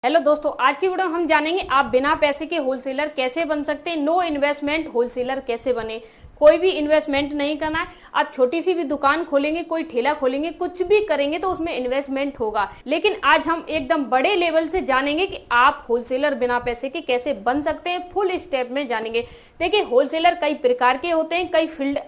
Hello दोस्तों, आज की वीडियो में हम जानेंगे आप बिना पैसे के होलसेलर कैसे बन सकते हैं। नो इन्वेस्टमेंट होलसेलर कैसे बने। कोई भी इन्वेस्टमेंट नहीं करना है। आप छोटी सी भी दुकान खोलेंगे, कोई ठेला खोलेंगे, कुछ भी करेंगे तो उसमें इन्वेस्टमेंट होगा। लेकिन आज हम एकदम बड़े लेवल से जानेंगे कि आप होलसेलर बिना पैसे के कैसे बन सकते हैं। फुल स्टेप में जानेंगे। देखिए, होलसेलर कई प्रकार के होते हैं, कई फील्ड।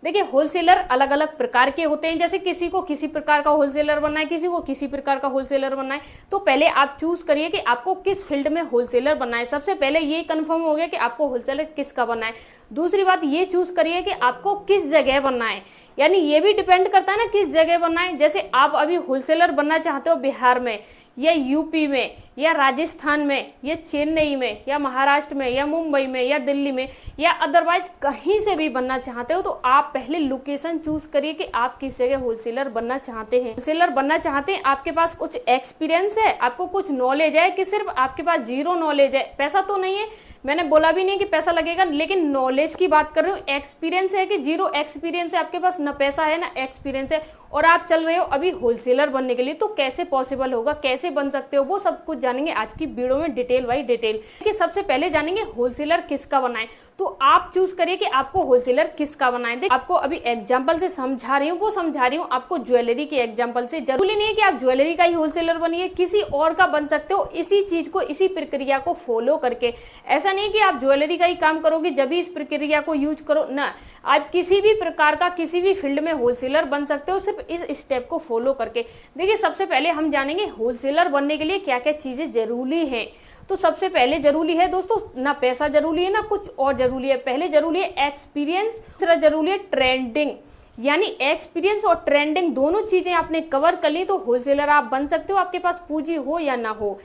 देखिए, होलसेलर अलग अलग प्रकार के होते हैं। जैसे किसी को किसी प्रकार का होलसेलर बनना है, किसी को किसी प्रकार का होलसेलर बनना है। तो पहले आप चूज करिए कि आपको किस फील्ड में होलसेलर बनना है। सबसे पहले ये कंफर्म हो गया कि आपको होलसेलर किसका बनना है। दूसरी बात ये चूज करिए कि आपको किस जगह बनना है। यानी ये भी डिपेंड करता है ना किस जगह बनना है। जैसे आप अभी होलसेलर बनना चाहते हो बिहार में, या यूपी में, या राजस्थान में, या चेन्नई में, या महाराष्ट्र में, या मुंबई में, या दिल्ली में, या अदरवाइज कहीं से भी बनना चाहते हो, तो आप पहले लोकेशन चूज करिए कि आप किस जगह होलसेलर बनना चाहते हैं। होलसेलर बनना चाहते हैं, आपके पास कुछ एक्सपीरियंस है, आपको कुछ नॉलेज है, कि सिर्फ आपके पास जीरो नॉलेज है। पैसा तो नहीं है, मैंने बोला भी नहीं कि पैसा लगेगा, लेकिन नॉलेज की बात कर रही हूँ। एक्सपीरियंस है कि जीरो एक्सपीरियंस है, आपके पास ना पैसा है ना एक्सपीरियंस है, और आप चल रहे हो अभी होलसेलर बनने के लिए, तो कैसे पॉसिबल होगा, कैसे बन सकते हो, वो सब कुछ जानेंगे आज की वीडियो में डिटेल बाई डिटेल। देखिए, सबसे पहले जानेंगे होलसेलर किसका बनाए। तो आप चूज करिए कि आपको होलसेलर किसका बनाए। देखिए, आपको अभी एग्जाम्पल से समझा रही हूँ, वो समझा रही हूँ आपको ज्वेलरी के एग्जाम्पल से। जरूरी नहीं है कि आप ज्वेलरी का ही होलसेलर बनिए, किसी और का बन सकते हो, इसी चीज को, इसी प्रक्रिया को फॉलो करके। ऐसा नहीं कि आप ज्वेलरी का ही काम करोगे जब भी इस प्रक्रिया को यूज करो ना। आप किसी भी प्रकार का, किसी भी फील्ड में होलसेलर बन सकते हो, सिर्फ इस स्टेप को फॉलो करके। देखिए, सबसे पहले हम जानेंगे होलसेलर बनने के लिए क्या क्या चीजें जरूरी हैं। तो सबसे पहले जरूरी है दोस्तों, ना पैसा जरूरी है ना कुछ और जरूरी है। पहले जरूरी है एक्सपीरियंस, दूसरा जरूरी है ट्रेंडिंग। यानी एक्सपीरियंस और ट्रेंडिंग दोनों चीजें आपने कवर कर ली तो होलसेलर आप बन सकते हो, आपके पास पूंजी हो या ना हो।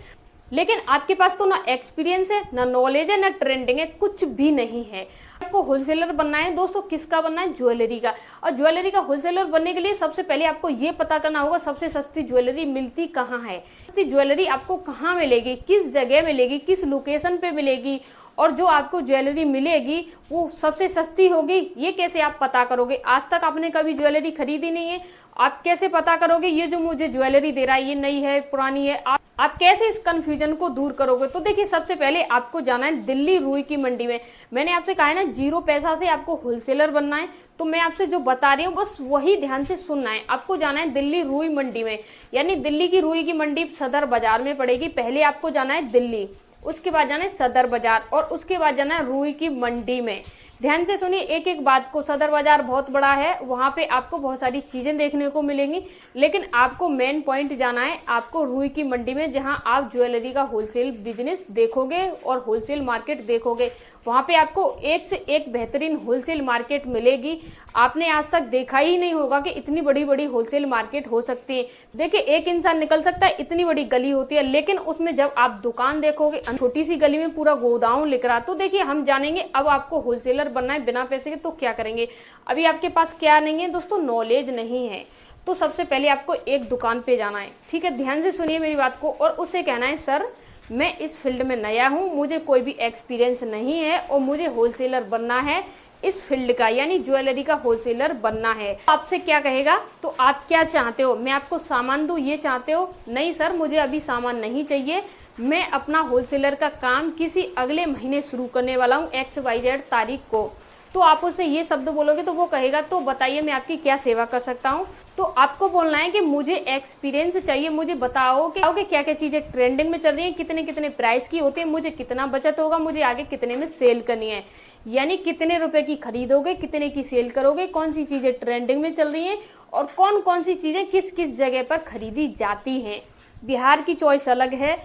लेकिन आपके पास तो ना एक्सपीरियंस है, ना नॉलेज है, ना ट्रेंडिंग है, कुछ भी नहीं है। आपको होलसेलर बनना है दोस्तों, किसका बनना है? ज्वेलरी का। और ज्वेलरी का होलसेलर बनने के लिए सबसे पहले आपको ये पता करना होगा सबसे सस्ती ज्वेलरी मिलती कहाँ है। सस्ती ज्वेलरी आपको कहाँ मिलेगी, किस जगह मिलेगी, किस लोकेशन पे मिलेगी, और जो आपको ज्वेलरी मिलेगी वो सबसे सस्ती होगी, ये कैसे आप पता करोगे? आज तक आपने कभी ज्वेलरी खरीदी नहीं है, आप कैसे पता करोगे ये जो मुझे ज्वेलरी दे रहा है ये नई है पुरानी है? आप कैसे इस कंफ्यूजन को दूर करोगे? तो देखिए, सबसे पहले आपको जाना है दिल्ली रुई की मंडी में। मैंने आपसे कहा है ना, जीरो पैसा से आपको होलसेलर बनना है, तो मैं आपसे जो बता रही हूँ बस वही ध्यान से सुनना है। आपको जाना है दिल्ली रुई मंडी में, यानी दिल्ली की रुई की मंडी सदर बाजार में पड़ेगी। पहले आपको जाना है दिल्ली, उसके बाद जाना है सदर बाजार, और उसके बाद जाना है रुई की मंडी में। ध्यान से सुनिए एक एक बात को। सदर बाजार बहुत बड़ा है, वहां पे आपको बहुत सारी चीजें देखने को मिलेंगी, लेकिन आपको मेन पॉइंट जाना है आपको रुई की मंडी में, जहां आप ज्वेलरी का होलसेल बिजनेस देखोगे और होलसेल मार्केट देखोगे। वहां पे आपको एक से एक बेहतरीन होलसेल मार्केट मिलेगी। आपने आज तक देखा ही नहीं होगा कि इतनी बड़ी बड़ी होलसेल मार्केट हो सकती है। देखिए, एक इंसान निकल सकता है, इतनी बड़ी गली होती है, लेकिन उसमें जब आप दुकान देखोगे छोटी सी गली में पूरा गोदाम लिख रहा। तो देखिए, हम जानेंगे अब आपको होलसेलर बनना है बिना पैसे के, तो क्या करेंगे। अभी आपके पास क्या नहीं है दोस्तों? नॉलेज नहीं है। तो सबसे पहले आपको एक दुकान पे जाना है, ठीक है? ध्यान से सुनिए मेरी बात को, और उससे कहना है सर मैं इस फील्ड में नया हूँ, मुझे कोई भी एक्सपीरियंस नहीं है, और मुझे होलसेलर बनना है इस फील्ड का, यानी ज्वेलरी का होलसेलर बनना है। आपसे क्या कहेगा, तो आप क्या चाहते हो? मैं आपको सामान दूं, ये चाहते हो? नहीं सर, मुझे अभी सामान नहीं चाहिए, मैं अपना होलसेलर का काम किसी अगले महीने शुरू करने वाला हूँ XYZ तारीख को। तो आप उससे ये शब्द बोलोगे तो वो कहेगा तो बताइए मैं आपकी क्या सेवा कर सकता हूँ। तो आपको बोलना है कि मुझे एक्सपीरियंस चाहिए, मुझे बताओ कि क्या क्या चीजें ट्रेंडिंग में चल रही हैं, कितने कितने प्राइस की होती है, मुझे कितना बचत होगा, मुझे आगे कितने में सेल करनी है, यानी कितने रुपए की खरीदोगे, कितने की सेल करोगे, कौन सी चीजें ट्रेंडिंग में चल रही हैं, और कौन कौन सी चीजें किस किस जगह पर खरीदी जाती हैं। बिहार की चॉइस अलग है,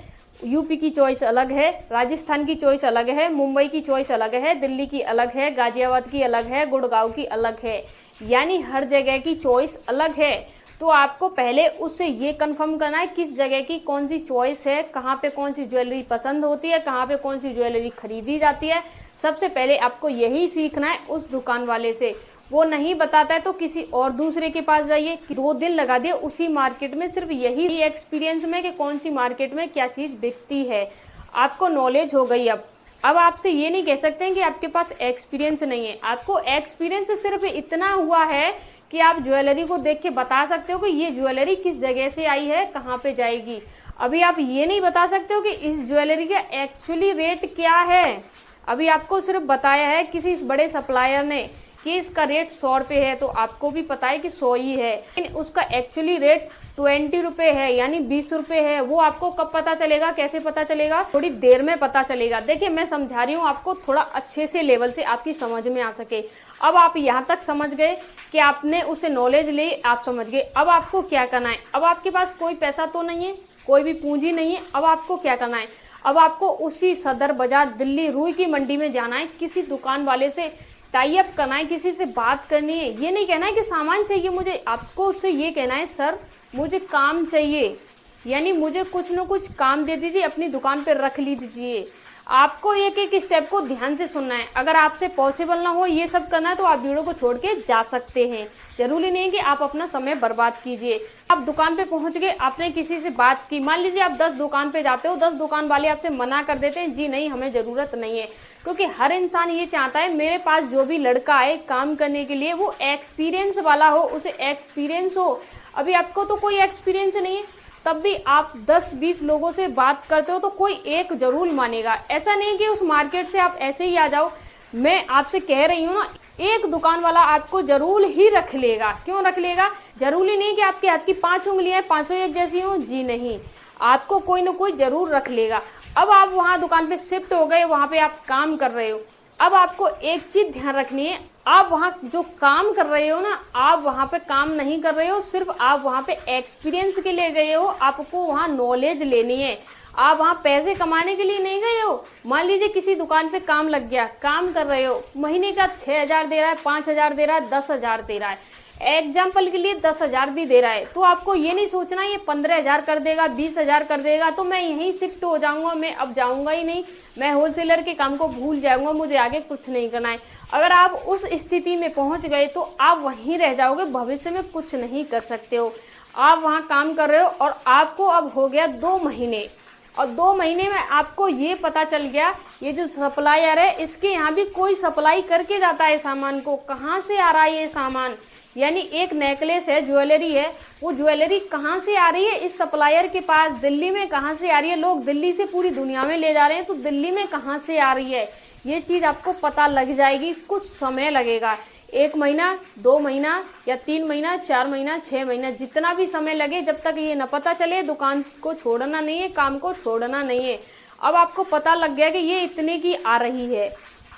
यूपी की चॉइस अलग है, राजस्थान की चॉइस अलग है, मुंबई की चॉइस अलग है, दिल्ली की अलग है, गाजियाबाद की अलग है, गुड़गांव की अलग है, यानी हर जगह की चॉइस अलग है। तो आपको पहले उससे ये कंफर्म करना है किस जगह की कौन सी चॉइस है, कहाँ पे कौन सी ज्वेलरी पसंद होती है, कहाँ पे कौन सी ज्वेलरी खरीदी जाती है। सबसे पहले आपको यही सीखना है उस दुकान वाले से। वो नहीं बताता है तो किसी और दूसरे के पास जाइए, 2 दिन लगा दिए उसी मार्केट में, सिर्फ यही एक्सपीरियंस में कि कौन सी मार्केट में क्या चीज बिकती है। आपको नॉलेज हो गई। अब आपसे ये नहीं कह सकते हैं कि आपके पास एक्सपीरियंस नहीं है। आपको एक्सपीरियंस सिर्फ इतना हुआ है कि आप ज्वेलरी को देख के बता सकते हो कि ये ज्वेलरी किस जगह से आई है, कहाँ पे जाएगी। अभी आप ये नहीं बता सकते हो कि इस ज्वेलरी का एक्चुअली रेट क्या है। अभी आपको सिर्फ बताया है किसी इस बड़े सप्लायर ने कि इसका रेट 100 रुपये है, तो आपको भी पता है कि 100 ही है, लेकिन उसका एक्चुअली रेट 20 रुपये है, यानी 20 रुपये है। वो आपको कब पता चलेगा, कैसे पता चलेगा? थोड़ी देर में पता चलेगा। देखिए मैं समझा रही हूँ आपको, थोड़ा अच्छे से लेवल से आपकी समझ में आ सके। अब आप यहाँ तक समझ गए कि आपने उसे नॉलेज ली, आप समझ गए। अब आपको क्या करना है? अब आपके पास कोई पैसा तो नहीं है, कोई भी पूंजी नहीं है। अब आपको क्या करना है? अब आपको उसी सदर बाजार दिल्ली रुई की मंडी में जाना है, किसी दुकान वाले से टाई अप करना है, किसी से बात करनी है। ये नहीं कहना है कि सामान चाहिए मुझे, आपको उससे ये कहना है सर मुझे काम चाहिए, यानी मुझे कुछ न कुछ काम दे दीजिए, अपनी दुकान पे रख लीजिए। आपको एक एक स्टेप को ध्यान से सुनना है। अगर आपसे पॉसिबल ना हो ये सब करना है तो आप वीडियो को छोड़ के जा सकते हैं। जरूरी नहीं है कि आप अपना समय बर्बाद कीजिए। आप दुकान पे पहुंच गए, आपने किसी से बात की, मान लीजिए आप 10 दुकान पे जाते हो, 10 दुकान वाले आपसे मना कर देते हैं, जी नहीं हमें ज़रूरत नहीं है। क्योंकि हर इंसान ये चाहता है मेरे पास जो भी लड़का आए काम करने के लिए वो एक्सपीरियंस वाला हो, उसे एक्सपीरियंस हो। अभी आपको तो कोई एक्सपीरियंस नहीं है, तब भी आप 10-20 लोगों से बात करते हो तो कोई एक जरूर मानेगा। ऐसा नहीं कि उस मार्केट से आप ऐसे ही आ जाओ। मैं आपसे कह रही हूँ ना, एक दुकान वाला आपको जरूर ही रख लेगा। क्यों रख लेगा? जरूरी नहीं कि आपके हाथ की 5 उंगलियां 500 एक जैसी हो, जी नहीं, आपको कोई ना कोई जरूर रख लेगा। अब आप वहाँ दुकान पे शिफ्ट हो गए, वहाँ पे आप काम कर रहे हो। अब आपको एक चीज ध्यान रखनी है, आप वहाँ जो काम कर रहे हो ना, आप वहाँ पे काम नहीं कर रहे हो, सिर्फ आप वहाँ पे एक्सपीरियंस के लिए गए हो। आपको वहाँ नॉलेज लेनी है, आप वहाँ पैसे कमाने के लिए नहीं गए हो। मान लीजिए किसी दुकान पे काम लग गया, काम कर रहे हो, महीने का 6,000 दे रहा है, 5,000 दे रहा है, 10,000 दे रहा है, एग्जाम्पल के लिए 10,000 भी दे रहा है, तो आपको ये नहीं सोचना ये 15,000 कर देगा, 20,000 कर देगा तो मैं यहीं शिफ्ट हो जाऊंगा, मैं अब जाऊंगा ही नहीं, मैं होलसेलर के काम को भूल जाऊंगा, मुझे आगे कुछ नहीं करना है। अगर आप उस स्थिति में पहुंच गए तो आप वहीं रह जाओगे, भविष्य में कुछ नहीं कर सकते हो। आप वहाँ काम कर रहे हो और आपको अब हो गया 2 महीने, और 2 महीने में आपको ये पता चल गया ये जो सप्लायर है इसके यहाँ भी कोई सप्लाई करके जाता है सामान को, कहाँ से आ रहा है ये सामान। यानी एक नेकलेस है, ज्वेलरी है, वो ज्वेलरी कहाँ से आ रही है इस सप्लायर के पास, दिल्ली में कहाँ से आ रही है, लोग दिल्ली से पूरी दुनिया में ले जा रहे हैं, तो दिल्ली में कहाँ से आ रही है ये चीज़ आपको पता लग जाएगी। कुछ समय लगेगा, 1 महीना, 2 महीना या 3 महीना, 4 महीना, 6 महीना, जितना भी समय लगे, जब तक ये न पता चले दुकान को छोड़ना नहीं है, काम को छोड़ना नहीं है। अब आपको पता लग गया कि ये इतने की आ रही है,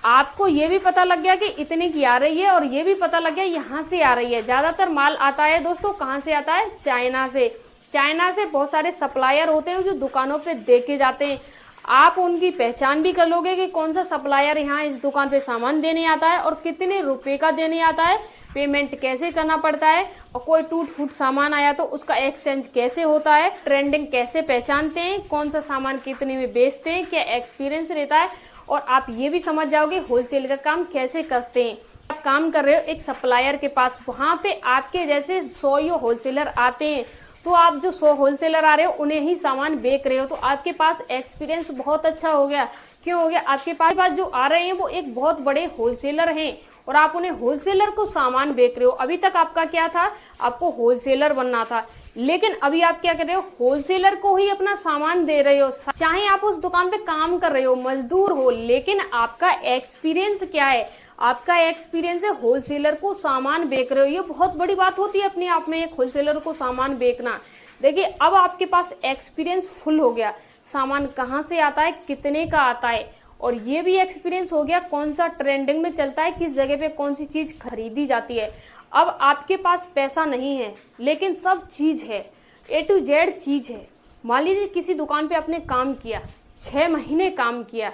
आपको ये भी पता लग गया कि इतने की आ रही है, और ये भी पता लग गया यहाँ से आ रही है। ज़्यादातर माल आता है दोस्तों कहाँ से आता है? चाइना से। चाइना से बहुत सारे सप्लायर होते हैं जो दुकानों पे देके जाते हैं। आप उनकी पहचान भी कर लोगे कि कौन सा सप्लायर यहाँ इस दुकान पे सामान देने आता है और कितने रुपए का देने आता है, पेमेंट कैसे करना पड़ता है, और कोई टूट फूट सामान आया तो उसका एक्सचेंज कैसे होता है, ट्रेंडिंग कैसे पहचानते हैं, कौन सा सामान कितने में बेचते हैं, क्या एक्सपीरियंस रहता है, और आप ये भी समझ जाओगे होलसेल का काम कैसे करते हैं। आप काम कर रहे हो एक सप्लायर के पास, वहाँ पे आपके जैसे 100 होलसेलर आते हैं, तो आप जो 100 होलसेलर आ रहे हो उन्हें ही सामान बेच रहे हो, तो आपके पास एक्सपीरियंस बहुत अच्छा हो गया। क्यों हो गया? आपके पास जो आ रहे हैं वो एक बहुत बड़े होलसेलर हैं और आप उन्हें होलसेलर को सामान बेच रहे हो। अभी तक आपका क्या था? आपको होलसेलर बनना था, लेकिन अभी आप क्या कर रहे हो? होलसेलर को ही अपना सामान दे रहे हो। चाहे आप उस दुकान पे काम कर रहे हो, मजदूर हो, लेकिन आपका एक्सपीरियंस क्या है? आपका एक्सपीरियंस है होलसेलर को सामान बेच रहे हो। ये बहुत बड़ी बात होती है अपने आप में, एक होलसेलर को सामान बेचना। देखिए अब आपके पास एक्सपीरियंस फुल हो गया, सामान कहाँ से आता है, कितने का आता है, और ये भी एक्सपीरियंस हो गया कौन सा ट्रेंडिंग में चलता है, किस जगह पे कौन सी चीज़ खरीदी जाती है। अब आपके पास पैसा नहीं है लेकिन सब चीज़ है, A to Z चीज़ है। मान लीजिए किसी दुकान पे आपने काम किया, 6 महीने काम किया,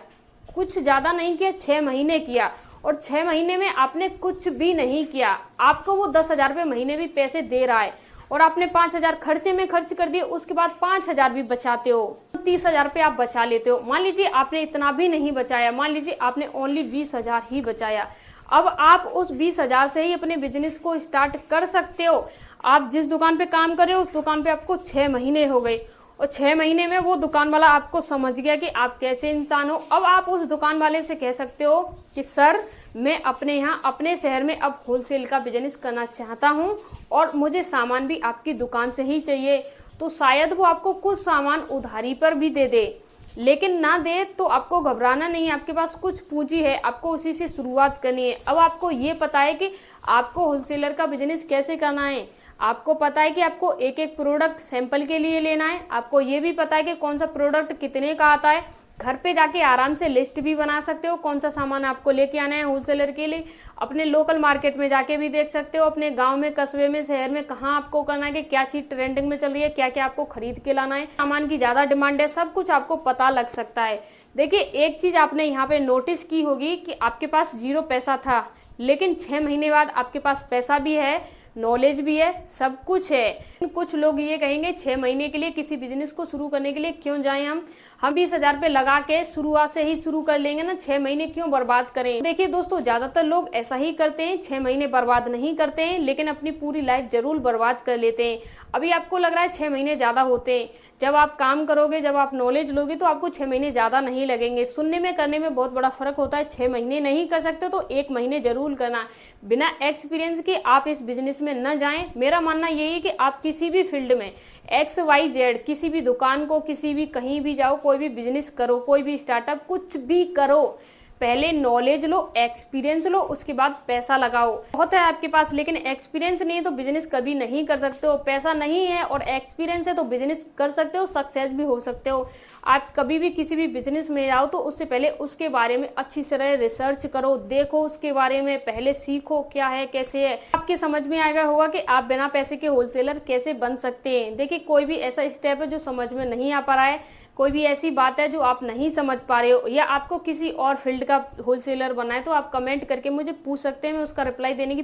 कुछ ज़्यादा नहीं किया, 6 महीने किया, और 6 महीने में आपने कुछ भी नहीं किया, आपको वो 10,000 रुपये महीने भी पैसे दे रहा है, और आपने 5,000 खर्चे में खर्च कर दिए, उसके बाद 5,000 भी बचाते हो, 30,000 रुपये आप बचा लेते हो। मान लीजिए आपने इतना भी नहीं बचाया, मान लीजिए आपने ओनली 20,000 ही बचाया। अब आप उस 20,000 से ही अपने बिजनेस को स्टार्ट कर सकते हो। आप जिस दुकान पे काम कर रहे हो उस दुकान पे आपको 6 महीने हो गए, और 6 महीने में वो दुकान वाला आपको समझ गया कि आप कैसे इंसान हो। अब आप उस दुकान वाले से कह सकते हो कि सर मैं अपने यहाँ अपने शहर में अब होलसेल का बिजनेस करना चाहता हूँ और मुझे सामान भी आपकी दुकान से ही चाहिए। तो शायद वो आपको कुछ सामान उधारी पर भी दे दे, लेकिन ना दे तो आपको घबराना नहीं है। आपके पास कुछ पूंजी है, आपको उसी से शुरुआत करनी है। अब आपको ये पता है कि आपको होलसेलर का बिजनेस कैसे करना है, आपको पता है कि आपको एक एक प्रोडक्ट सैंपल के लिए लेना है, आपको ये भी पता है कि कौन सा प्रोडक्ट कितने का आता है। घर पे जाके आराम से लिस्ट भी बना सकते हो कौन सा सामान आपको लेके आना है होलसेलर के लिए। अपने लोकल मार्केट में जाके भी देख सकते हो, अपने गांव में, कस्बे में, शहर में कहाँ आपको करना है कि क्या चीज ट्रेंडिंग में चल रही है, क्या क्या आपको खरीद के लाना है, सामान की ज्यादा डिमांड है, सब कुछ आपको पता लग सकता है। देखिए, एक चीज आपने यहाँ पे नोटिस की होगी कि आपके पास 0 पैसा था, लेकिन 6 महीने बाद आपके पास पैसा भी है, नॉलेज भी है, सब कुछ है। कुछ लोग ये कहेंगे 6 महीने के लिए किसी बिजनेस को शुरू करने के लिए क्यों जाएं हम 20,000 रुपये लगा के शुरुआत से ही शुरू कर लेंगे ना, 6 महीने क्यों बर्बाद करें। देखिए दोस्तों, ज्यादातर लोग ऐसा ही करते हैं, 6 महीने बर्बाद नहीं करते हैं, लेकिन अपनी पूरी लाइफ जरूर बर्बाद कर लेते हैं। अभी आपको लग रहा है 6 महीने ज्यादा होते हैं, जब आप काम करोगे, जब आप नॉलेज लोगे तो आपको 6 महीने ज्यादा नहीं लगेंगे। सुनने में करने में बहुत बड़ा फर्क होता है। 6 महीने नहीं कर सकते तो 1 महीने जरूर करना। बिना एक्सपीरियंस के आप इस बिजनेस में न जाएं। मेरा मानना यही है कि आप किसी भी फील्ड में XYZ, किसी भी दुकान को, किसी भी कहीं भी जाओ, कोई भी बिजनेस करो, कोई भी स्टार्टअप, कुछ भी करो, पहले नॉलेज लो, एक्सपीरियंस लो, उसके बाद पैसा लगाओ। बहुत है आपके पास, लेकिन एक्सपीरियंस नहीं है तो बिजनेस कभी नहीं कर सकते हो। पैसा नहीं है और एक्सपीरियंस है तो बिजनेस कर सकते हो, सक्सेस भी हो सकते हो। आप कभी भी किसी भी बिजनेस में जाओ तो उससे पहले उसके बारे में अच्छी तरह रिसर्च करो, देखो उसके बारे में, पहले सीखो क्या है, कैसे है। आपके समझ में आएगा होगा कि आप बिना पैसे के होलसेलर कैसे बन सकते हैं। देखिए, कोई भी ऐसा स्टेप है जो समझ में नहीं आ पा रहा है, कोई भी ऐसी बात है जो आप नहीं समझ पा रहे हो, या आपको किसी और फील्ड का होलसेलर बनना है, तो आप कमेंट करके मुझे पूछ सकते हैं, मैं उसका रिप्लाई देने की